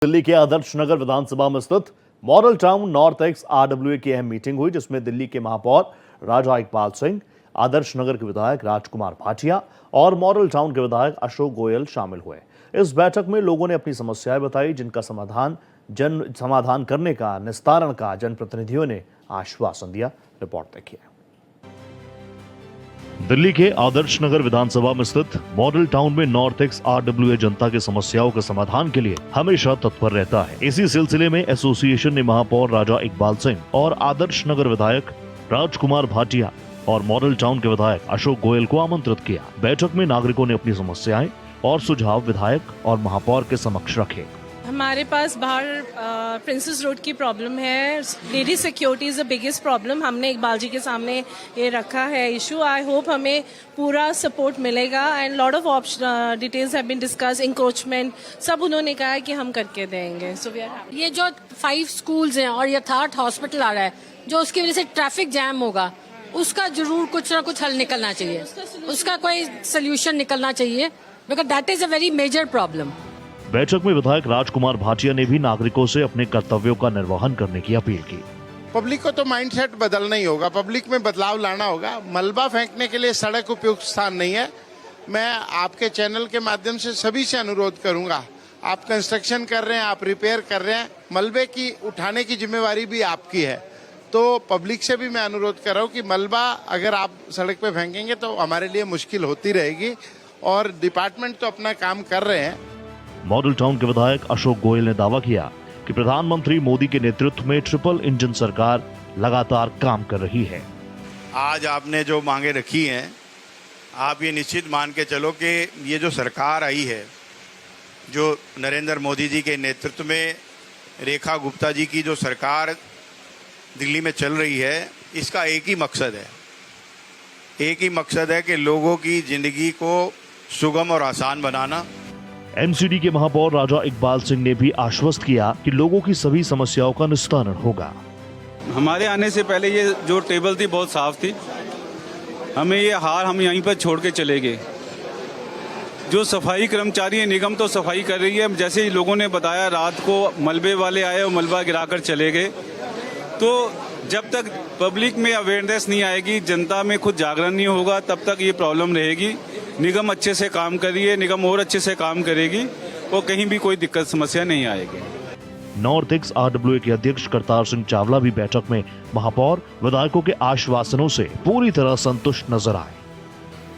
दिल्ली के आदर्श नगर विधानसभा में स्थित model town north x RWA की अहम मीटिंग हुई, जिसमें दिल्ली के महापौर राजा इकबाल सिंह, आदर्श नगर के विधायक राजकुमार भाटिया और मॉडल टाउन के विधायक अशोक गोयल शामिल हुए। इस बैठक में लोगों ने अपनी समस्याएं बताई, जिनका समाधान करने का, निस्तारण का जनप्रतिनिधियों ने आश्वासन दिया। रिपोर्ट देखिए। दिल्ली के आदर्श नगर विधानसभा में स्थित मॉडल टाउन में नॉर्थ एक्स आरडब्ल्यूए जनता की समस्याओं के समाधान के लिए हमेशा तत्पर रहता है। इसी सिलसिले में एसोसिएशन ने महापौर राजा इकबाल सिंह और आदर्श नगर विधायक राजकुमार भाटिया और मॉडल टाउन के विधायक अशोक गोयल को आमंत्रित किया। बैठक में नागरिकों ने अपनी समस्याएं और सुझाव विधायक और महापौर के समक्ष रखे। हमारे पास बाहर प्रिंसेस रोड की प्रॉब्लम है, lady security is the biggest problem. हमने इकबाल जी के सामने ये रखा है इशू। आई होप हमें पूरा सपोर्ट मिलेगा and lot of details have been discuss, encroachment सब उन्होंने कहा है कि हम करके देंगे। सो वी आर ये जो 5 स्कूल्स हैं और यथार्थ हॉस्पिटल आ रहा है, जो उसकी वजह से ट्रैफिक जैम होगा, उसका जरूर कुछ ना कुछ हल निकलना चाहिए, उसका कोई सोल्यूशन निकलना चाहिए, because that is a very major problem. बैठक में विधायक राजकुमार भाटिया ने भी नागरिकों से अपने कर्तव्यों का निर्वहन करने की अपील की। पब्लिक को तो माइंडसेट बदलना ही होगा, पब्लिक में बदलाव लाना होगा। मलबा फेंकने के लिए सड़क उपयुक्त स्थान नहीं है। मैं आपके चैनल के माध्यम से सभी से अनुरोध करूंगा, आप कंस्ट्रक्शन कर रहे हैं, आप रिपेयर कर रहे हैं, मलबे की उठाने की जिम्मेवारी भी आपकी है। तो पब्लिक से भी मैं अनुरोध कर रहा हूँ कि मलबा अगर आप सड़क पे फेंकेंगे तो हमारे लिए मुश्किल होती रहेगी, और डिपार्टमेंट तो अपना काम कर रहे हैं। मॉडल टाउन के विधायक अशोक गोयल ने दावा किया कि प्रधानमंत्री मोदी के नेतृत्व में ट्रिपल इंजन सरकार लगातार काम कर रही है। आज आपने जो मांगे रखी हैं, आप ये निश्चित मान के चलो कि ये जो सरकार आई है, जो नरेंद्र मोदी जी के नेतृत्व में रेखा गुप्ता जी की जो सरकार दिल्ली में चल रही है, इसका एक ही मकसद है कि लोगों की जिंदगी को सुगम और आसान बनाना। एमसीडी के महापौर राजा इकबाल सिंह ने भी आश्वस्त किया कि लोगों की सभी समस्याओं का निस्तारण होगा। हमारे आने से पहले ये जो टेबल थी बहुत साफ थी, हमें ये हार हम यहीं पर छोड़ के चले गए। जो सफाई कर्मचारी है, निगम तो सफाई कर रही है, जैसे ही लोगों ने बताया रात को मलबे वाले आए और मलबा गिराकर चले गए। तो जब तक पब्लिक में अवेयरनेस नहीं आएगी, जनता में खुद जागरण नहीं होगा, तब तक ये प्रॉब्लम रहेगी। निगम अच्छे से काम कर रही है, निगम और अच्छे से काम करेगी और कहीं भी कोई दिक्कत समस्या नहीं आएगी। नॉर्थ एक्स आरडब्ल्यूए के अध्यक्ष करतार सिंह चावला भी बैठक में महापौर विधायकों के आश्वासनों से पूरी तरह संतुष्ट नजर आए।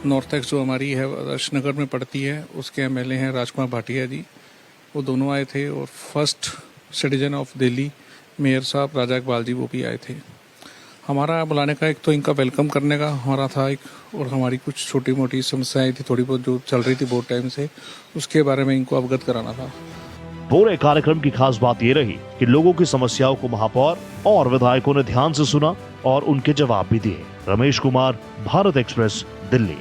नॉर्थ एक्स जो हमारी है आदर्श नगर में पड़ती है, उसके एमएलए हैं राजकुमार भाटिया जी, वो दोनों आए थे, और first citizen of Delhi mayor साहब राजा इकबाल जी वो भी आए थे। हमारा बुलाने का एक तो इनका वेलकम करने का हमारा था एक, और हमारी कुछ छोटी मोटी समस्याएं थी थोड़ी बहुत जो चल रही थी बहुत टाइम से, उसके बारे में इनको अवगत कराना था। पूरे कार्यक्रम की खास बात ये रही कि लोगों की समस्याओं को महापौर और विधायकों ने ध्यान से सुना और उनके जवाब भी दिए। रमेश कुमार, भारत एक्सप्रेस, दिल्ली।